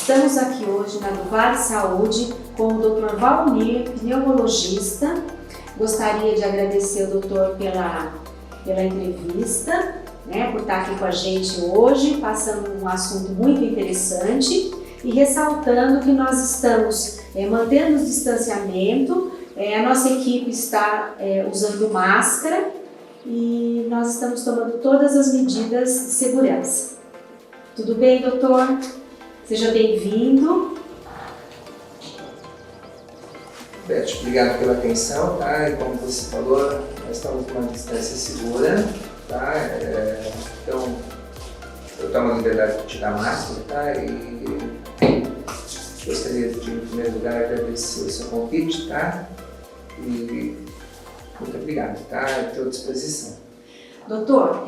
Estamos aqui hoje na do Vale Saúde com o Dr. Valmir, pneumologista. Gostaria de agradecer ao doutor pela entrevista, por estar aqui com a gente hoje, passando um assunto muito interessante e ressaltando que nós estamos mantendo o distanciamento, a nossa equipe está usando máscara e nós estamos tomando todas as medidas de segurança. Tudo bem, doutor? Seja bem-vindo. Beth, obrigado pela atenção, tá? E como você falou, nós estamos numa distância segura, tá? Então, eu tomo a liberdade de tirar a máscara, tá? E gostaria de, em primeiro lugar, agradecer o seu convite, tá? E muito obrigado, tá? Estou à disposição. Doutor,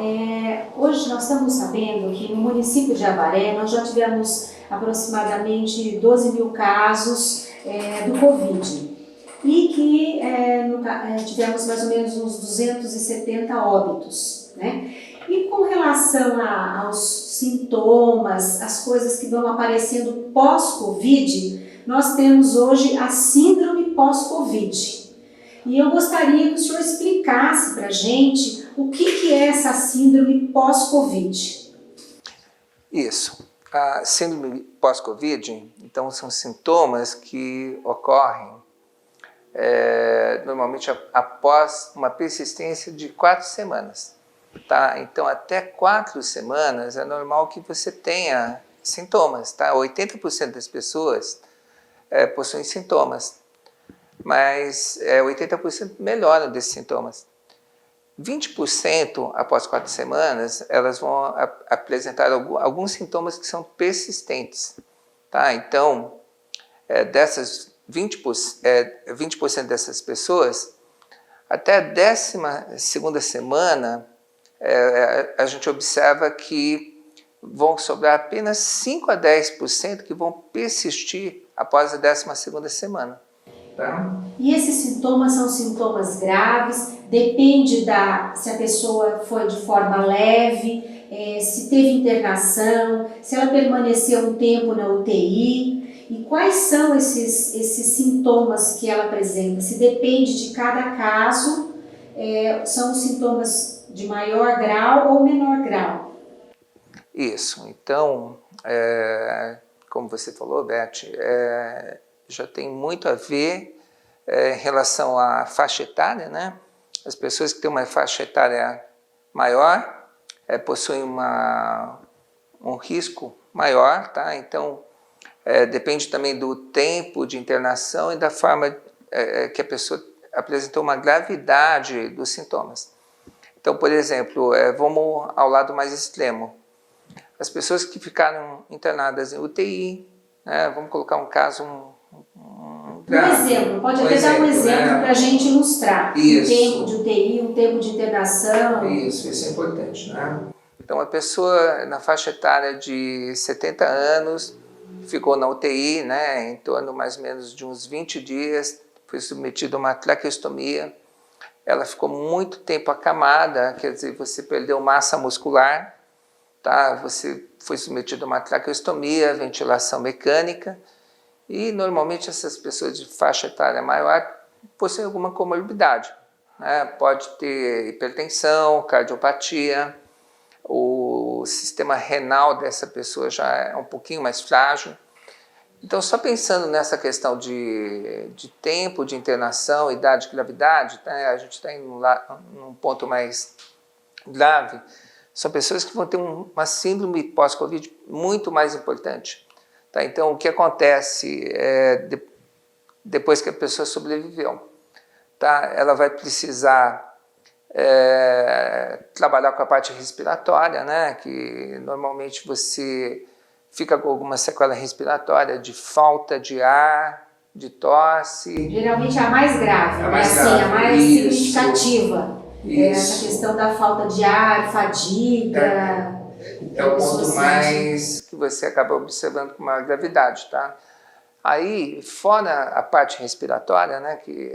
hoje nós estamos sabendo que no município de Avaré nós já tivemos aproximadamente 12 mil casos do Covid e que tivemos mais ou menos uns 270 óbitos, né? E com relação aos sintomas, as coisas que vão aparecendo pós-Covid, nós temos hoje a síndrome pós-Covid. E eu gostaria que o senhor explicasse para a gente o que é essa síndrome pós-Covid. Isso. A síndrome pós-Covid, então, são sintomas que ocorrem normalmente após uma persistência de 4 semanas. Tá? Então, até 4 semanas é normal que você tenha sintomas. Tá? 80% das pessoas possuem sintomas, mas 80% melhoram desses sintomas. 20% após 4 semanas, elas vão apresentar alguns sintomas que são persistentes. Tá? Então, dessas 20% dessas pessoas, até a 12ª semana, a gente observa que vão sobrar apenas 5 a 10% que vão persistir após a 12ª semana. Tá? E esses sintomas são sintomas graves, depende se a pessoa foi de forma leve, se teve internação, se ela permaneceu um tempo na UTI. E quais são esses sintomas que ela apresenta? Se depende de cada caso, são os sintomas de maior grau ou menor grau? Isso. Então, como você falou, Beth, já tem muito a ver em relação à faixa etária, né? As pessoas que têm uma faixa etária maior possuem um risco maior, tá? Então, depende também do tempo de internação e da forma que a pessoa apresentou uma gravidade dos sintomas. Então, por exemplo, vamos ao lado mais extremo. As pessoas que ficaram internadas em UTI, né? Vamos colocar um caso... Um exemplo, pode até dar um exemplo para a gente ilustrar. Isso. Um tempo de UTI, um tempo de internação. Isso é importante, né? Então, a pessoa na faixa etária de 70 anos ficou na UTI, né, em torno mais ou menos de uns 20 dias, foi submetida a uma traqueostomia. Ela ficou muito tempo acamada, quer dizer, você perdeu massa muscular, tá? Você foi submetido a uma traqueostomia, ventilação mecânica, e normalmente essas pessoas de faixa etária maior possuem alguma comorbidade, né? Pode ter hipertensão, cardiopatia, o sistema renal dessa pessoa já é um pouquinho mais frágil. Então, só pensando nessa questão de tempo de internação, idade e gravidade, né? A gente está indo lá num ponto mais grave. São pessoas que vão ter uma síndrome pós-Covid muito mais importante. Tá? Então, o que acontece depois que a pessoa sobreviveu? Tá? Ela vai precisar trabalhar com a parte respiratória, né? Que normalmente você fica com alguma sequela respiratória de falta de ar, de tosse. Geralmente é a mais grave, a mais, grave. Assim, a mais Isso. significativa. Essa questão da falta de ar, fadiga. É o ponto mais que você acaba observando com maior gravidade, tá? Aí, fora a parte respiratória, né, que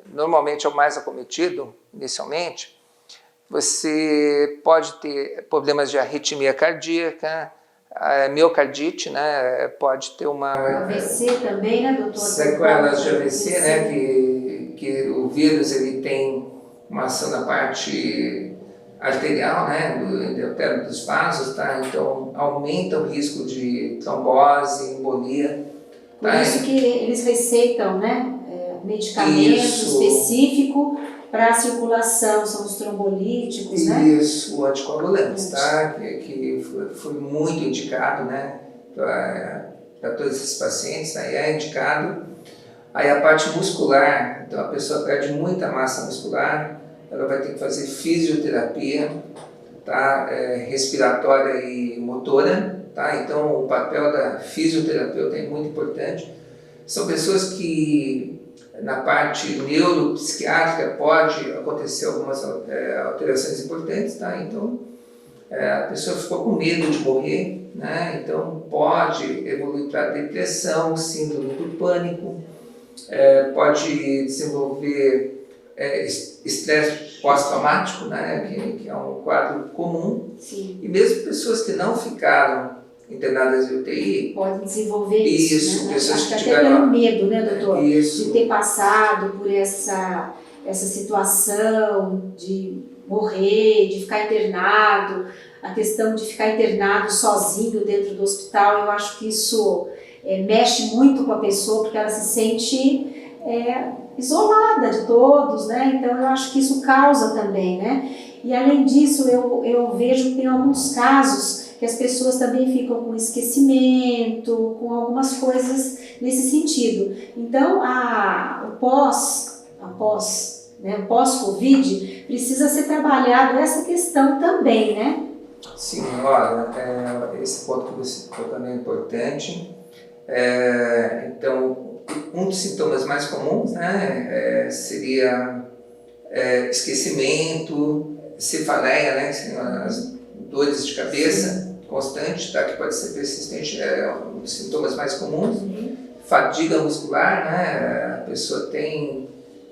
normalmente é o mais acometido inicialmente, você pode ter problemas de arritmia cardíaca, a miocardite, né, pode ter uma... AVC também, né, doutor? Sequelas de AVC, né, que o vírus ele tem uma ação na parte arterial, né, do endotélio dos vasos, tá? Então aumenta o risco de trombose, embolia. Por isso que eles receitam, né, medicamento específico para a circulação, são os trombolíticos, né? Isso, anticoagulantes, tá? Que foi muito indicado, né, para todos esses pacientes, tá? E é indicado. Aí a parte muscular, então a pessoa perde muita massa muscular, ela vai ter que fazer fisioterapia, tá? Respiratória e motora, tá? Então o papel da fisioterapeuta é muito importante. São pessoas que na parte neuropsiquiátrica pode acontecer algumas alterações importantes, tá? Então a pessoa ficou com medo de morrer, né? Então pode evoluir para depressão, síndrome do pânico, pode desenvolver estresse pós-traumático, né? Que é um quadro comum. Sim. E mesmo pessoas que não ficaram internadas em UTI... Podem desenvolver isso, né? Pessoas acho que até tiveram... pelo medo, né, doutor? Isso. De ter passado por essa situação de morrer, de ficar internado, a questão de ficar internado sozinho dentro do hospital, eu acho que isso mexe muito com a pessoa, porque ela se sente isolada de todos, né? Então eu acho que isso causa também, né? E além disso, eu vejo que tem alguns casos que as pessoas também ficam com esquecimento, com algumas coisas nesse sentido. Então, o pós-Covid precisa ser trabalhado essa questão também, né? Sim, olha, esse ponto que você tocou também é importante. Então, um dos sintomas mais comuns, né, seria esquecimento, cefaleia, né, que são as dores de cabeça constante, tá, que pode ser persistente, um dos sintomas mais comuns. Fadiga muscular, né, a pessoa tem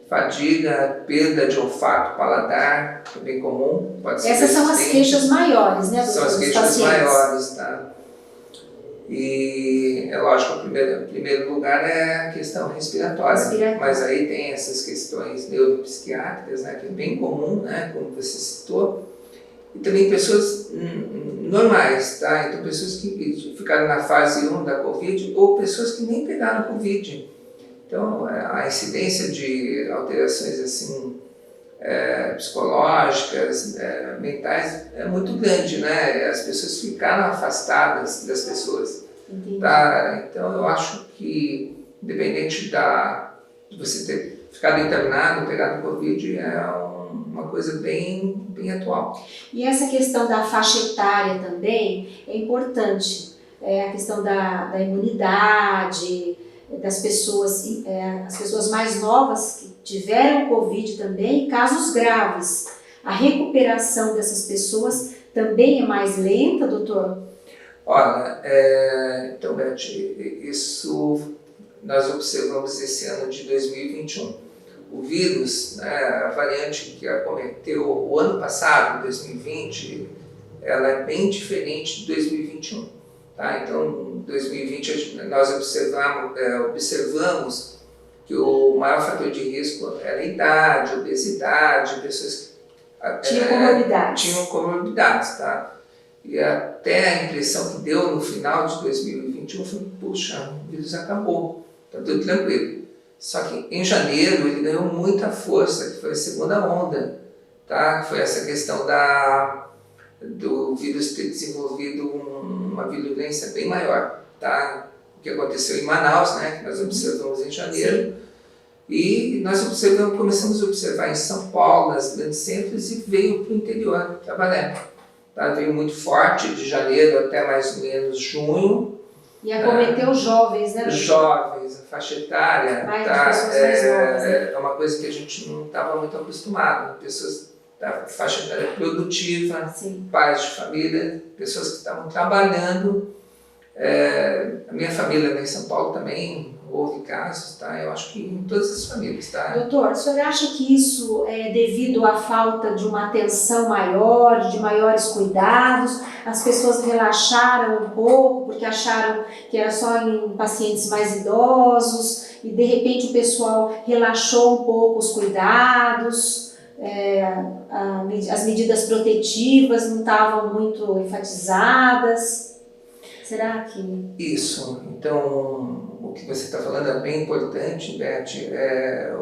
fadiga, perda de olfato, paladar, que é bem comum, pode ser Essas são as queixas maiores, né, são as queixas maiores, tá? E é lógico, em primeiro lugar é a questão respiratória, mas aí tem essas questões neuropsiquiátricas, né, que é bem comum, né, como você citou, e também pessoas normais, tá? Então pessoas que ficaram na fase 1 da Covid ou pessoas que nem pegaram Covid. Então a incidência de alterações assim psicológicas, mentais é muito grande, né? As pessoas ficaram afastadas das pessoas. Tá? Então eu acho que independente de você ter ficado internado, pegado Covid, uma coisa bem atual. E essa questão da faixa etária também é importante, a questão da imunidade, das pessoas, as pessoas mais novas que tiveram Covid também, casos graves. A recuperação dessas pessoas também é mais lenta, doutor? Olha, então, Beth, isso nós observamos esse ano de 2021. O vírus, né, a variante que acometeu o ano passado, 2020, ela é bem diferente de 2021. Tá? Então, em 2020 nós observamos que o maior fator de risco era a idade, obesidade, pessoas que tinham comorbidades. Tá? E até a impressão que deu no final de 2021 foi, puxa, o vírus acabou, está tudo tranquilo. Só que em janeiro ele ganhou muita força, que foi a segunda onda, tá? Foi essa questão do vírus ter desenvolvido uma virulência bem maior, tá? O que aconteceu em Manaus, né? Que nós observamos em janeiro. Sim. E nós começamos a observar em São Paulo, nas grandes centros, e veio para o interior trabalhar. Tá? Veio muito forte de janeiro até mais ou menos junho. E acometeu jovens, né? Jovens, a faixa etária, tá? Pessoas mais novas, né? É uma coisa que a gente não estava muito acostumado. Pessoas da faixa etária produtiva, sim, pais de família, pessoas que estavam trabalhando. A minha família em São Paulo também, houve casos, tá? Eu acho que em todas as famílias, tá? Doutor, o senhor acha que isso é devido à falta de uma atenção maior, de maiores cuidados? As pessoas relaxaram um pouco porque acharam que era só em pacientes mais idosos e de repente o pessoal relaxou um pouco os cuidados, as medidas protetivas não estavam muito enfatizadas? Será que... Isso. Então, o que você está falando é bem importante, Beth.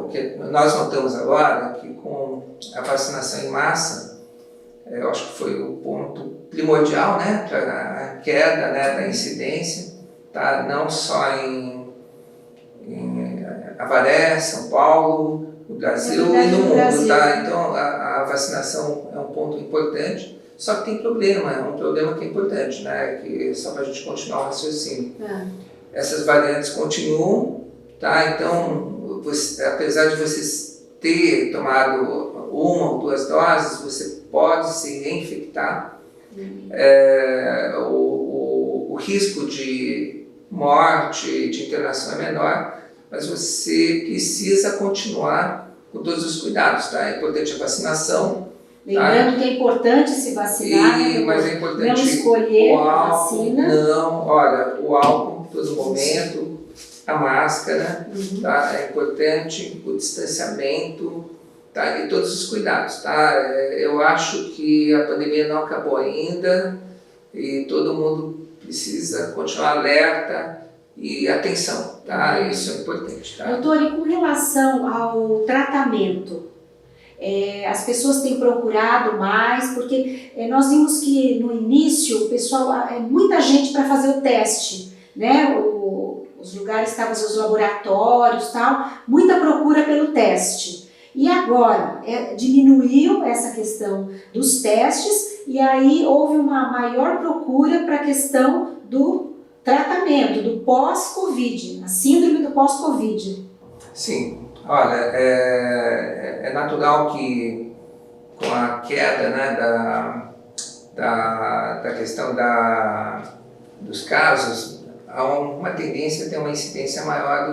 O que nós notamos agora que com a vacinação em massa, eu acho que foi o ponto primordial, né, para a queda, né, da incidência, tá? Não só em Avaré, São Paulo, no Brasil e no mundo. Tá? Então, a vacinação é um ponto importante. Só que tem problema, é um problema que é importante, né? Que só para a gente continuar o raciocínio. Essas variantes continuam, tá? Então, apesar de você ter tomado 1 ou 2 doses, você pode se reinfectar. O risco de morte, de internação é menor, mas você precisa continuar com todos os cuidados, tá? É importante a vacinação. Lembrando que é importante se vacinar, mas é importante não escolher o álcool, a vacina. Não, olha, o álcool em todo momento, a máscara, tá? É importante, o distanciamento, tá? E todos os cuidados, tá? Eu acho que a pandemia não acabou ainda e todo mundo precisa continuar alerta e atenção, tá? Isso é importante, tá? Doutor, e com relação ao tratamento, as pessoas têm procurado mais, porque nós vimos que no início o pessoal, muita gente para fazer o teste, né? Os lugares estavam, os laboratórios, tal, muita procura pelo teste. E agora diminuiu essa questão dos testes e aí houve uma maior procura para a questão do tratamento, do pós-Covid, a síndrome do pós-Covid. Sim. Olha, é natural que com a queda, né, da questão dos casos, há uma tendência a ter uma incidência maior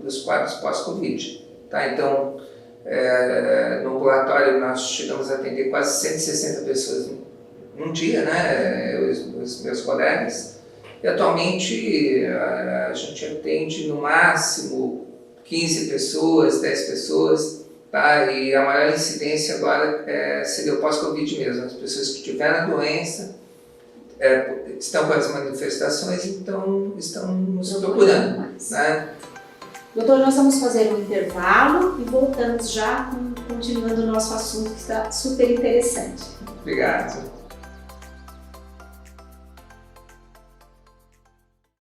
dos quadros pós-Covid. Tá? Então, no ambulatório nós chegamos a atender quase 160 pessoas num dia, né, os meus colegas, e atualmente a gente atende no máximo 15 pessoas, 10 pessoas, tá? E a maior incidência agora seria o pós-Covid mesmo. As pessoas que tiveram a doença estão com as manifestações, então estão nos procurando. Né? Doutor, nós vamos fazer um intervalo e voltamos já continuando o nosso assunto que está super interessante. Obrigado.